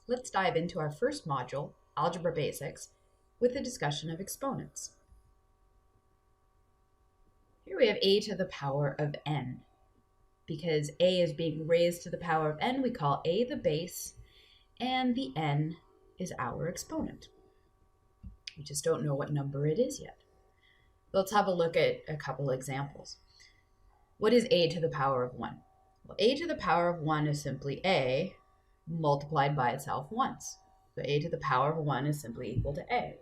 let's dive into our first module, Algebra Basics, with a discussion of exponents. Here we have a to the power of n. Because a is being raised to the power of n, we call a the base, and the n is our exponent. We just don't know what number it is yet. Let's have a look at a couple examples. What is a to the power of 1? Well, a to the power of 1 is simply a multiplied by itself once. So a to the power of 1 is simply equal to a.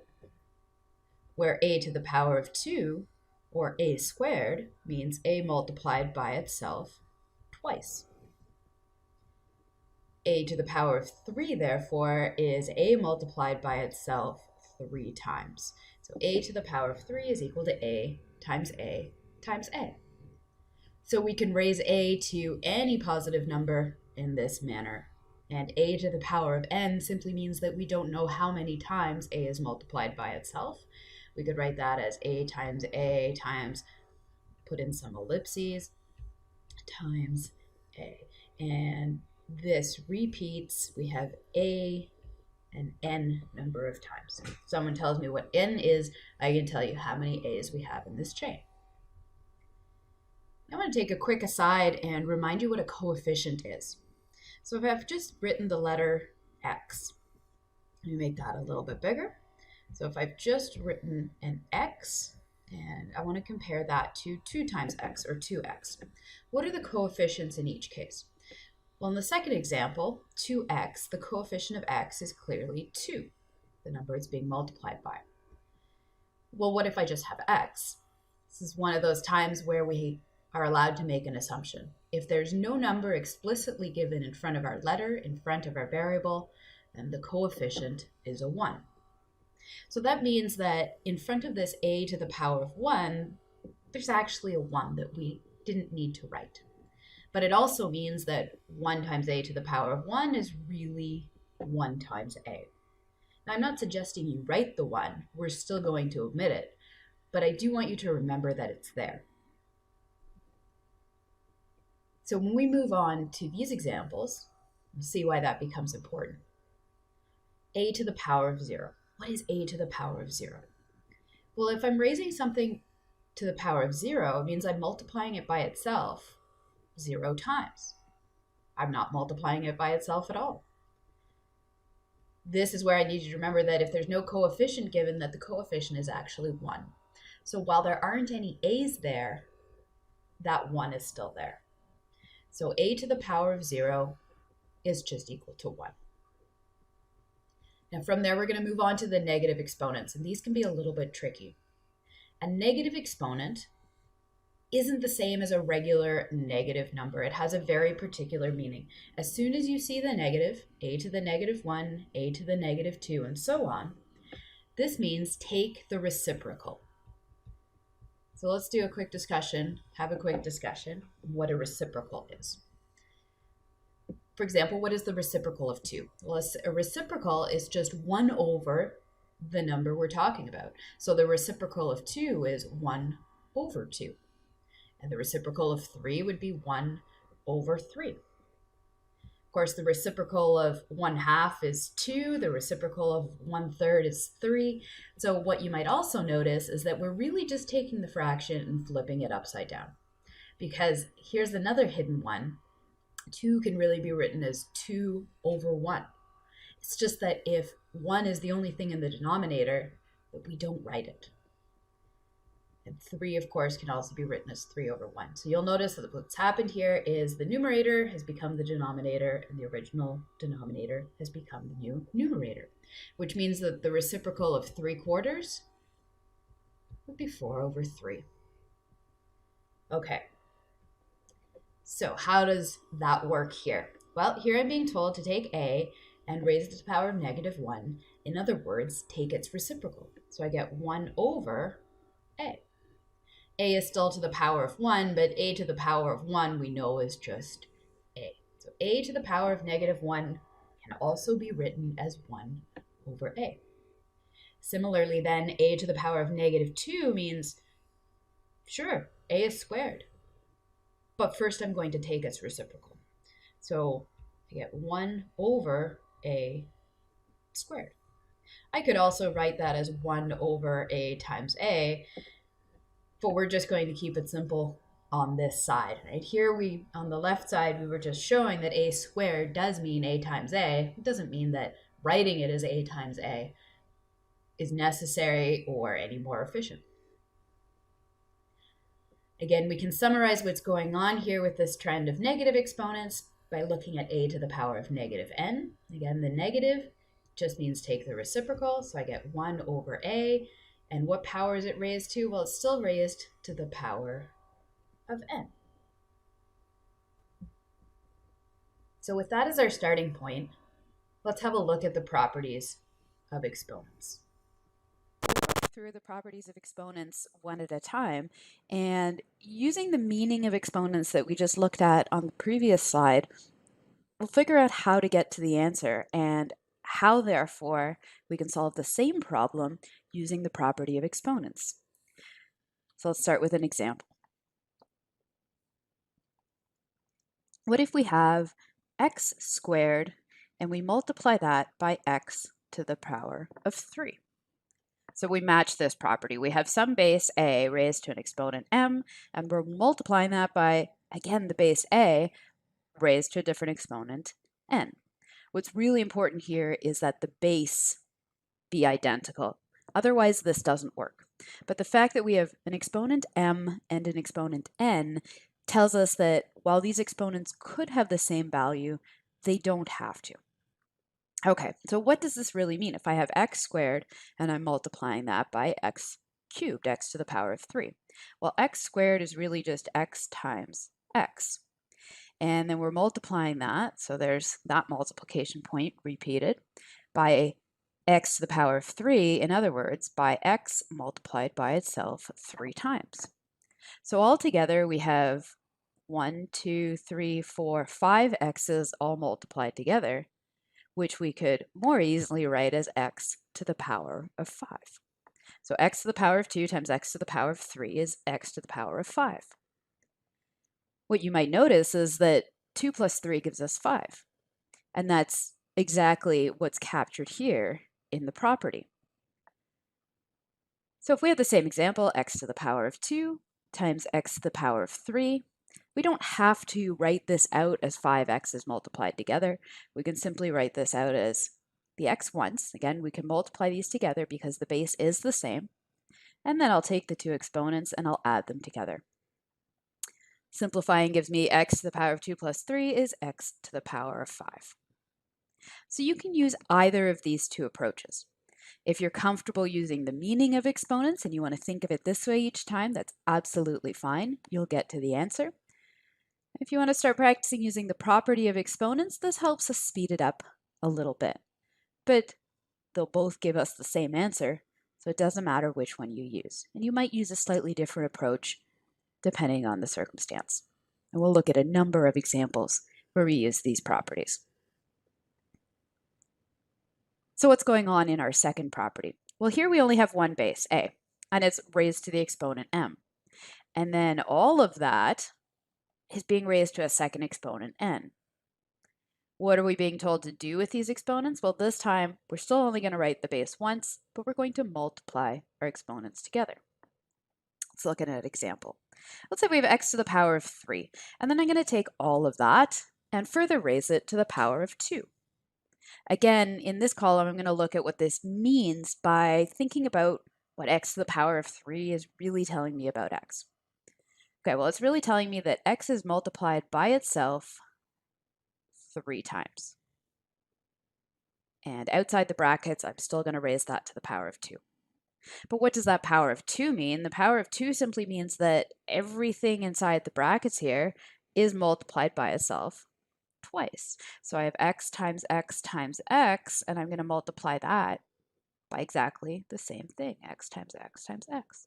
Where a to the power of 2, or a squared, means a multiplied by itself twice. A to the power of 3, therefore, is a multiplied by itself 3 times. So a to the power of 3 is equal to a times a times a. So we can raise a to any positive number in this manner. And a to the power of n simply means that we don't know how many times a is multiplied by itself. We could write that as a times, put in some ellipses, times a. And this repeats. We have a an n number of times. If someone tells me what n is, I can tell you how many a's we have in this chain. I want to take a quick aside and remind you what a coefficient is. So if I've just written the letter x, let me make that a little bit bigger. So if I've just written an x, and I want to compare that to 2 times x, or 2x, what are the coefficients in each case? Well, in the second example, 2x, the coefficient of x is clearly 2, the number it's being multiplied by. Well, what if I just have x? This is one of those times where we are allowed to make an assumption. If there's no number explicitly given in front of our letter, in front of our variable, then the coefficient is a 1. So that means that in front of this a to the power of 1, there's actually a 1 that we didn't need to write. But it also means that 1 times a to the power of 1 is really 1 times a. Now, I'm not suggesting you write the 1. We're still going to omit it. But I do want you to remember that it's there. So when we move on to these examples, we'll see why that becomes important. A to the power of 0. What is a to the power of 0? Well, if I'm raising something to the power of 0, it means I'm multiplying it by itself 0 times. I'm not multiplying it by itself at all. This is where I need you to remember that if there's no coefficient given, that the coefficient is actually 1. So while there aren't any a's there, that 1 is still there. So a to the power of 0 is just equal to 1. Now from there, we're going to move on to the negative exponents, and these can be a little bit tricky. A negative exponent isn't the same as a regular negative number. It has a very particular meaning. As soon as you see the negative, a to the negative 1, a to the negative 2, and so on, this means take the reciprocal. So let's do a quick discussion, have a quick discussion of what a reciprocal is. For example, what is the reciprocal of 2? Well, a reciprocal is just 1 over the number we're talking about. So the reciprocal of 2 is 1 over 2. And the reciprocal of 3 would be 1 over 3. Of course, the reciprocal of 1/2 is 2. The reciprocal of 1/3 is 3. So what you might also notice is that we're really just taking the fraction and flipping it upside down. Because here's another hidden one. 2 can really be written as 2 over 1. It's just that if 1 is the only thing in the denominator, but we don't write it. And 3, of course, can also be written as 3 over 1. So you'll notice that what's happened here is the numerator has become the denominator, and the original denominator has become the new numerator, which means that the reciprocal of 3/4 would be 4 over 3. Okay. So how does that work here? Well, here I'm being told to take a and raise it to the power of -1. In other words, take its reciprocal. So I get 1 over a. A is still to the power of 1, but a to the power of 1 we know is just a. So a to the power of -1 can also be written as 1 over a. Similarly then, a to the power of -2 means, sure, a is squared. But first I'm going to take its reciprocal. So I get 1 over a squared. I could also write that as 1 over a times a, but we're just going to keep it simple on this side. Right here, on the left side, we were just showing that a squared does mean a times a. It doesn't mean that writing it as a times a is necessary or any more efficient. Again, we can summarize what's going on here with this trend of negative exponents by looking at a to the power of negative n. Again, the negative just means take the reciprocal, so I get 1 over a. And what power is it raised to? Well, it's still raised to the power of n. So with that as our starting point, let's have a look at the properties of exponents. Through the properties of exponents one at a time, and using the meaning of exponents that we just looked at on the previous slide, we'll figure out how to get to the answer and how, therefore, we can solve the same problem using the property of exponents. So let's start with an example. What if we have x squared and we multiply that by x to the power of 3? So we match this property. We have some base a raised to an exponent m, and we're multiplying that by, again, the base a raised to a different exponent n. What's really important here is that the base be identical. Otherwise, this doesn't work. But the fact that we have an exponent m and an exponent n tells us that while these exponents could have the same value, they don't have to. Okay, so what does this really mean? If I have x squared and I'm multiplying that by x cubed, x to the power of 3. Well, x squared is really just x times x. And then we're multiplying that, so there's that multiplication point repeated, by x to the power of 3, in other words, by x multiplied by itself 3 times. So altogether we have 1, 2, 3, 4, 5 x's all multiplied together, which we could more easily write as x to the power of 5. So x to the power of 2 times x to the power of 3 is x to the power of 5. What you might notice is that 2 plus 3 gives us 5. And that's exactly what's captured here in the property. So if we have the same example, x to the power of 2 times x to the power of 3, we don't have to write this out as 5x's multiplied together. We can simply write this out as the x once. Again, we can multiply these together because the base is the same. And then I'll take the two exponents and I'll add them together. Simplifying gives me x to the power of 2 plus 3 is x to the power of 5. So you can use either of these two approaches. If you're comfortable using the meaning of exponents and you want to think of it this way each time, that's absolutely fine. You'll get to the answer. If you want to start practicing using the property of exponents, this helps us speed it up a little bit. But they'll both give us the same answer, so it doesn't matter which one you use. And you might use a slightly different approach depending on the circumstance. And we'll look at a number of examples where we use these properties. So what's going on in our second property? Well, here we only have one base, a, and it's raised to the exponent m. And then all of that is being raised to a second exponent n. What are we being told to do with these exponents? Well, this time we're still only going to write the base once, but we're going to multiply our exponents together. Let's look at an example. Let's say we have x to the power of 3, and then I'm going to take all of that and further raise it to the power of 2. Again, in this column, I'm going to look at what this means by thinking about what x to the power of 3 is really telling me about x. Okay, well, it's really telling me that x is multiplied by itself 3 times. And outside the brackets, I'm still going to raise that to the power of 2. But what does that power of 2 mean? The power of 2 simply means that everything inside the brackets here is multiplied by itself twice. So I have x times x times x, and I'm going to multiply that by exactly the same thing, x times x times x.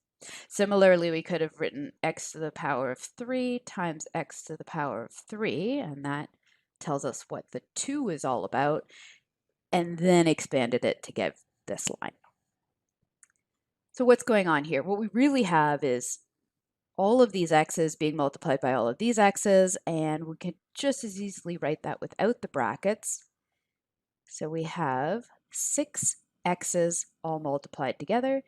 Similarly, we could have written x to the power of 3 times x to the power of 3, and that tells us what the 2 is all about, and then expanded it to get this line. So what's going on here? What we really have is all of these x's being multiplied by all of these x's, and we can just as easily write that without the brackets. So we have 6 x's all multiplied together,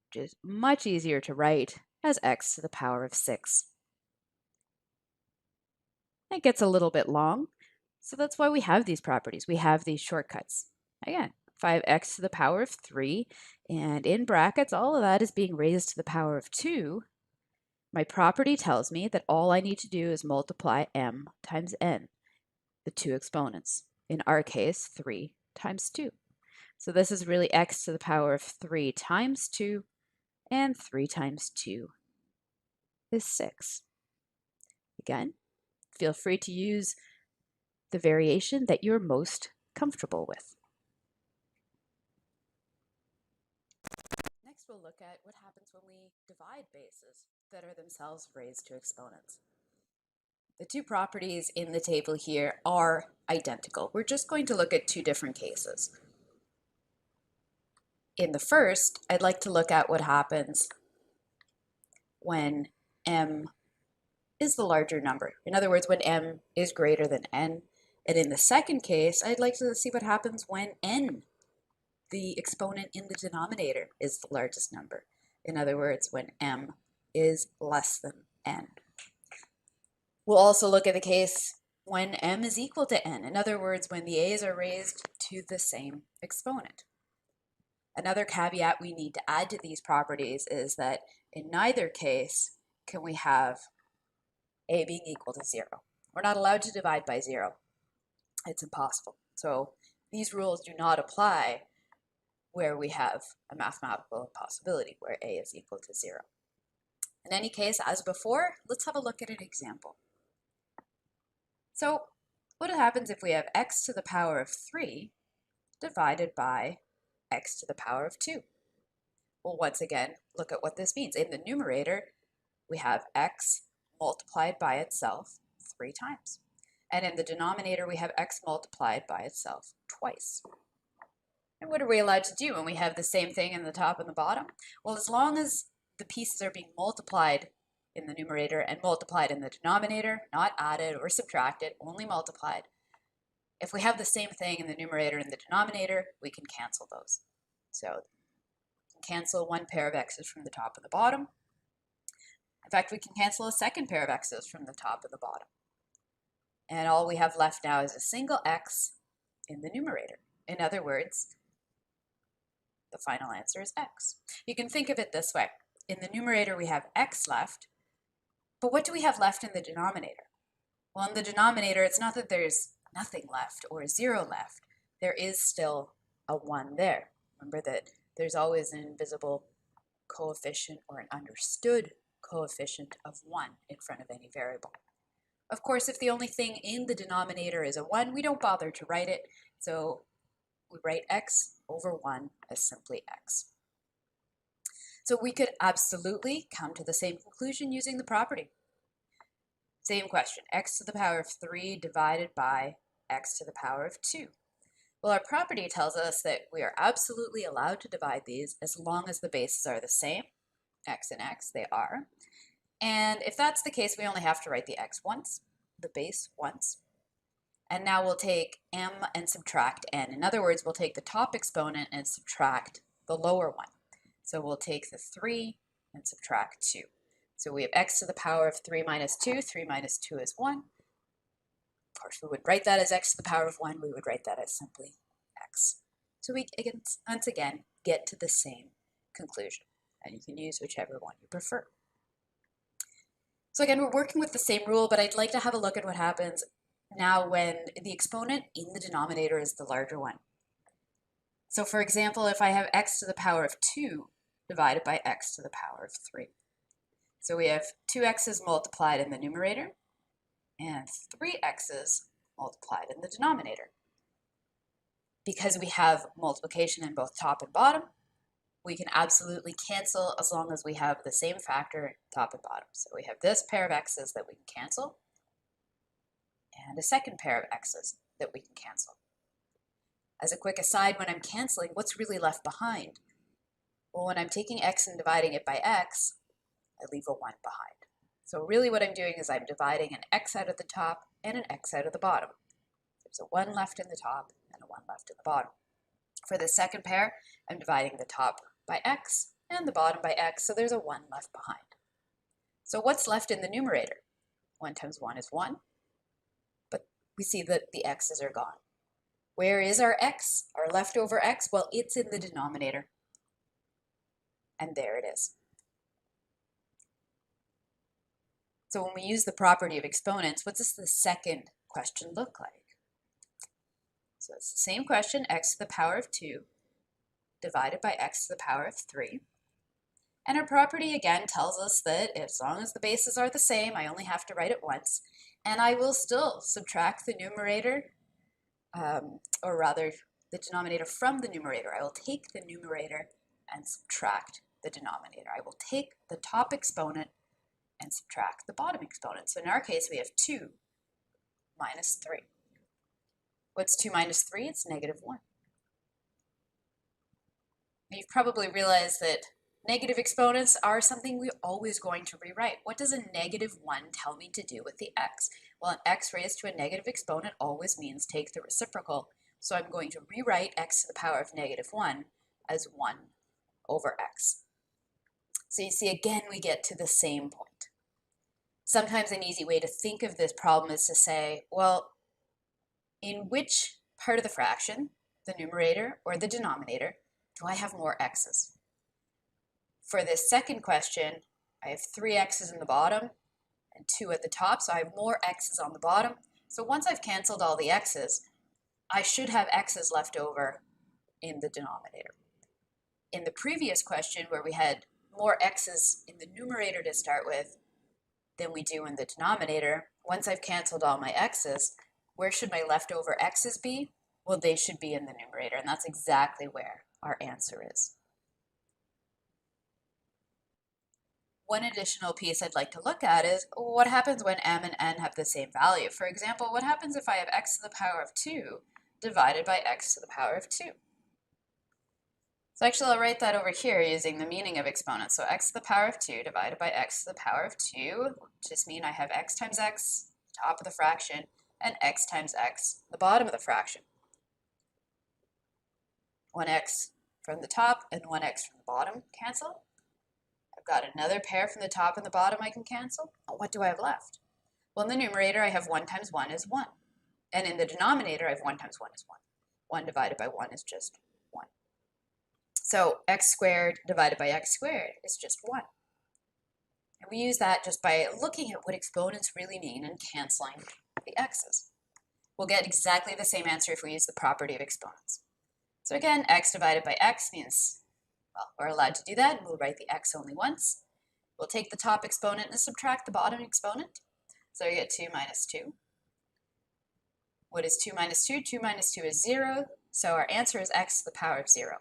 which is much easier to write as x to the power of 6. It gets a little bit long, so that's why we have these properties. We have these shortcuts. Again, 5x to the power of 3, and in brackets, all of that is being raised to the power of 2. My property tells me that all I need to do is multiply m times n, the two exponents. In our case, 3 times 2. So this is really x to the power of 3 times 2, and 3 times 2 is 6. Again, feel free to use the variation that you're most comfortable with. Next, we'll look at what happens when we divide bases that are themselves raised to exponents. The two properties in the table here are identical. We're just going to look at two different cases. In the first, I'd like to look at what happens when m is the larger number. In other words, when m is greater than n. And in the second case, I'd like to see what happens when n, the exponent in the denominator, is the largest number. In other words, when m is less than n. We'll also look at the case when m is equal to n. In other words, when the a's are raised to the same exponent. Another caveat we need to add to these properties is that in neither case can we have a being equal to 0. We're not allowed to divide by 0. It's impossible. So these rules do not apply where we have a mathematical impossibility where a is equal to 0. In any case, as before, let's have a look at an example. So what happens if we have x to the power of 3 divided by x to the power of 2? Well, once again, look at what this means. In the numerator, we have x multiplied by itself 3 times. And in the denominator, we have x multiplied by itself twice. And what are we allowed to do when we have the same thing in the top and the bottom? Well, as long as the pieces are being multiplied in the numerator and multiplied in the denominator, not added or subtracted, only multiplied. If we have the same thing in the numerator and the denominator, we can cancel those. So we can cancel one pair of x's from the top and the bottom. In fact, we can cancel a second pair of x's from the top and the bottom. And all we have left now is a single x in the numerator. In other words, the final answer is x. You can think of it this way. In the numerator, we have x left, but what do we have left in the denominator? Well, in the denominator, it's not that there's nothing left or 0 left. There is still a 1 there. Remember that there's always an invisible coefficient or an understood coefficient of 1 in front of any variable. Of course, if the only thing in the denominator is a 1, we don't bother to write it, so we write x over 1 as simply x. So we could absolutely come to the same conclusion using the property. Same question, x to the power of 3 divided by x to the power of 2. Well, our property tells us that we are absolutely allowed to divide these as long as the bases are the same. X and x, they are. And if that's the case, we only have to write the x once, the base once. And now we'll take m and subtract n. In other words, we'll take the top exponent and subtract the lower one. So we'll take the 3 and subtract 2. So we have x to the power of 3 minus 2. 3 minus 2 is 1. Of course, we would write that as x to the power of 1. We would write that as simply x. So we, again, once again, get to the same conclusion. And you can use whichever one you prefer. So again, we're working with the same rule, but I'd like to have a look at what happens now when the exponent in the denominator is the larger one. So for example, if I have x to the power of 2 divided by x to the power of 3. So we have 2 x's multiplied in the numerator and 3 x's multiplied in the denominator. Because we have multiplication in both top and bottom, we can absolutely cancel as long as we have the same factor top and bottom. So we have this pair of x's that we can cancel, and a second pair of x's that we can cancel. As a quick aside, when I'm canceling, what's really left behind? Well, when I'm taking x and dividing it by x, I leave a 1 behind. So really what I'm doing is I'm dividing an x out of the top and an x out of the bottom. There's a 1 left in the top and a 1 one left in the bottom. For the second pair, I'm dividing the top by x and the bottom by x, so there's a 1 left behind. So what's left in the numerator? 1 times 1 is 1, but we see that the x's are gone. Where is our x, our leftover x? Well, it's in the denominator. And there it is. So when we use the property of exponents, what does the second question look like? So it's the same question, x to the power of 2 divided by x to the power of 3. And our property again tells us that as long as the bases are the same, I only have to write it once, and I will still subtract the numerator, or rather the denominator from the numerator. I will take the numerator and subtract the denominator. I will take the top exponent and subtract the bottom exponent. So in our case, we have 2 minus 3. What's 2 minus 3? It's negative 1. You've probably realized that negative exponents are something we're always going to rewrite. What does a negative 1 tell me to do with the x? Well, an x raised to a negative exponent always means take the reciprocal. So I'm going to rewrite x to the power of negative 1 as 1 over x. So you see, again, we get to the same point. Sometimes an easy way to think of this problem is to say, well, in which part of the fraction, the numerator or the denominator, do I have more x's? For this second question, I have 3 x's in the bottom and 2 at the top, so I have more x's on the bottom. So once I've canceled all the x's, I should have x's left over in the denominator. In the previous question, where we had more x's in the numerator to start with than we do in the denominator, once I've canceled all my x's, where should my leftover x's be? Well, they should be in the numerator, and that's exactly where our answer is. One additional piece I'd like to look at is what happens when m and n have the same value. For example, what happens if I have x to the power of 2 divided by x to the power of 2? So actually, I'll write that over here using the meaning of exponents. So x to the power of 2 divided by x to the power of 2 just mean I have x times x, top of the fraction, and x times x, the bottom of the fraction. 1x from the top and 1x from the bottom cancel. I've got another pair from the top and the bottom I can cancel. What do I have left? Well, in the numerator, I have 1 times 1 is 1. And in the denominator, I have 1 times 1 is 1. 1 divided by 1 is just 1. So x squared divided by x squared is just 1. And we use that just by looking at what exponents really mean and canceling the x's. We'll get exactly the same answer if we use the property of exponents. So again, x divided by x means, well, we're allowed to do that, and we'll write the x only once. We'll take the top exponent and subtract the bottom exponent. So you get 2 minus 2. What is 2 minus 2? 2 minus 2 is 0, so our answer is x to the power of 0.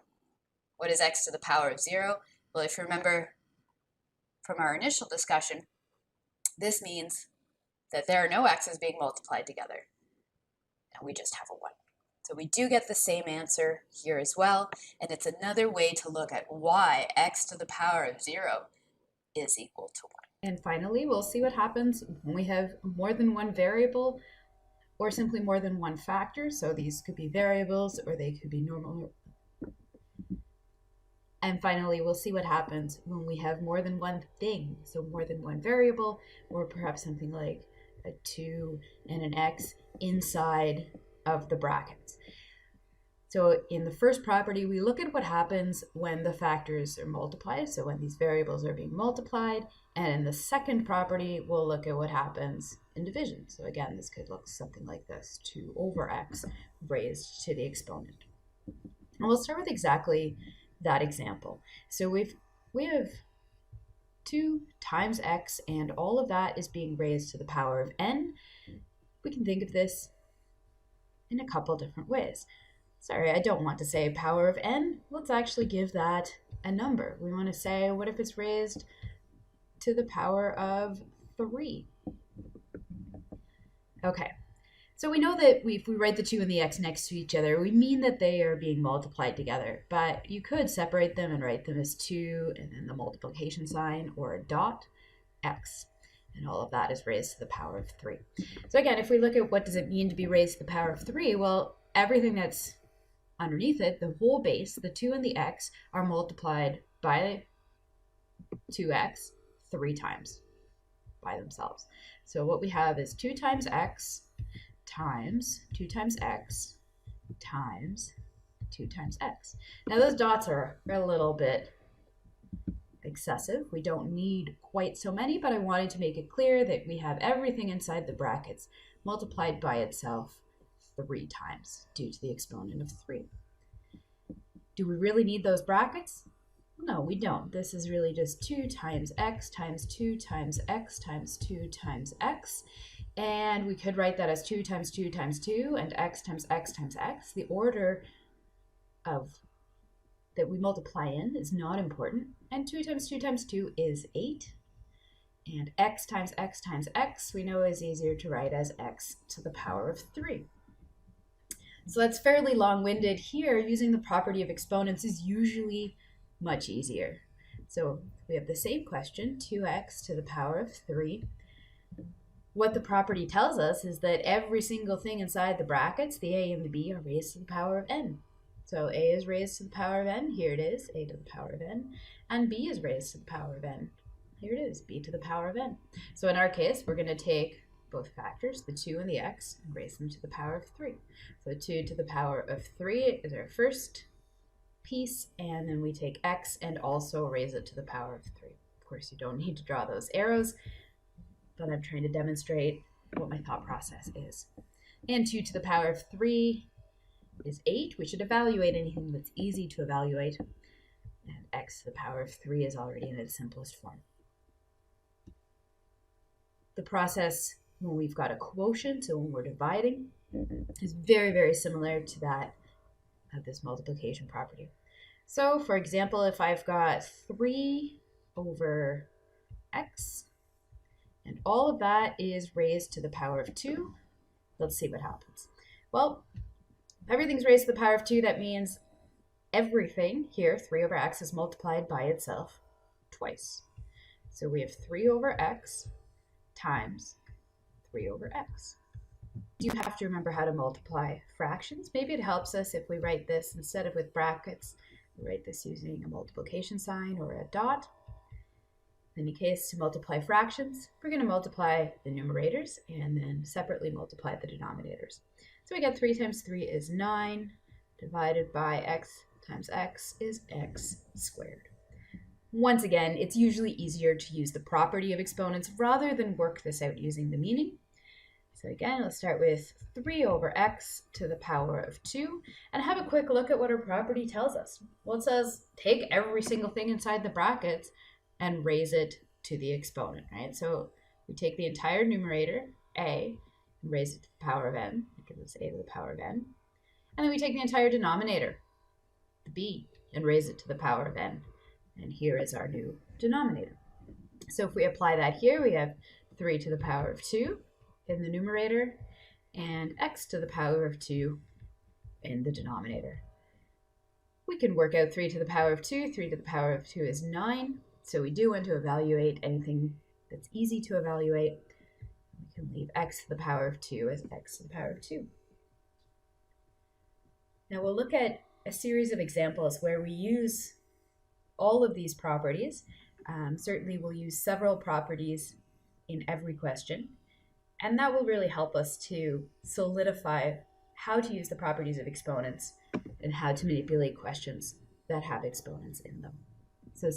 What is x to the power of 0? Well, if you remember from our initial discussion, this means that there are no x's being multiplied together, and we just have a 1. So we do get the same answer here as well, and it's another way to look at why x to the power of 0 is equal to 1. And finally, we'll see what happens when we have more than one variable or simply more than one factor. So these could be variables or they could be normal. And finally, we'll see what happens when we have more than one thing. So more than one variable, or perhaps something like a 2 and an x inside of the brackets. So in the first property, we look at what happens when the factors are multiplied, so when these variables are being multiplied. And in the second property, we'll look at what happens in division. So again, this could look something like this, 2 over x raised to the exponent. And we'll start with exactly that example. So we have 2 times x, and all of that is being raised to the power of n. We can think of this in a couple different ways. Sorry, I don't want to say power of n. Let's actually give that a number. We want to say, what if it's raised to the power of 3? Okay, so we know that if we write the 2 and the x next to each other, we mean that they are being multiplied together. But you could separate them and write them as 2 and then the multiplication sign or a dot x. And all of that is raised to the power of 3. So again, if we look at what does it mean to be raised to the power of 3, well, everything that's underneath it, the whole base, the 2 and the x, are multiplied by 2x 3 times by themselves. So what we have is 2 times x times 2 times x times 2 times x. Now those dots are a little bit excessive. We don't need quite so many, but I wanted to make it clear that we have everything inside the brackets multiplied by itself 3 times due to the exponent of 3. Do we really need those brackets? No, we don't. This is really just 2 times x times 2 times x times 2 times x. And we could write that as 2 times 2 times 2 and x times x times x. The order of that we multiply in is not important. And 2 times 2 times 2 is 8. And x times x times x we know is easier to write as x to the power of 3. So that's fairly long-winded. Here, using the property of exponents is usually much easier. So we have the same question, 2x to the power of 3. What the property tells us is that every single thing inside the brackets, the a and the b, are raised to the power of n. So a is raised to the power of n, here it is, a to the power of n, and b is raised to the power of n. Here it is, b to the power of n. So in our case, we're going to take both factors, the 2 and the x, and raise them to the power of 3. So 2 to the power of 3 is our first piece, and then we take x and also raise it to the power of 3. Of course, you don't need to draw those arrows, but I'm trying to demonstrate what my thought process is. And 2 to the power of 3 is 8. We should evaluate anything that's easy to evaluate. And x to the power of 3 is already in its simplest form. The process when we've got a quotient, so when we're dividing, is very, very similar to that of this multiplication property. So, for example, if I've got 3 over x, and all of that is raised to the power of 2, let's see what happens. Well, if everything's raised to the power of 2, that means everything here, 3 over x, is multiplied by itself twice. So we have 3 over x times 3 over x. You have to remember how to multiply fractions. Maybe it helps us if we write this instead of with brackets, we write this using a multiplication sign or a dot. In any case, to multiply fractions, we're going to multiply the numerators and then separately multiply the denominators. So we get 3 times 3 is 9, divided by x times x is x squared. Once again, it's usually easier to use the property of exponents rather than work this out using the meaning. So again, let's start with 3 over x to the power of 2 and have a quick look at what our property tells us. Well, it says take every single thing inside the brackets and raise it to the exponent, right? So we take the entire numerator, a, and raise it to the power of n. It gives us a to the power of n. And then we take the entire denominator, the b, and raise it to the power of n. And here is our new denominator. So if we apply that here, we have 3 to the power of 2 in the numerator and x to the power of 2 in the denominator. We can work out 3 to the power of 2. 3 to the power of 2 is 9. So we do want to evaluate anything that's easy to evaluate. We can leave x to the power of 2 as x to the power of 2. Now we'll look at a series of examples where we use all of these properties. Certainly we'll use several properties in every question, and that will really help us to solidify how to use the properties of exponents and how to manipulate questions that have exponents in them. So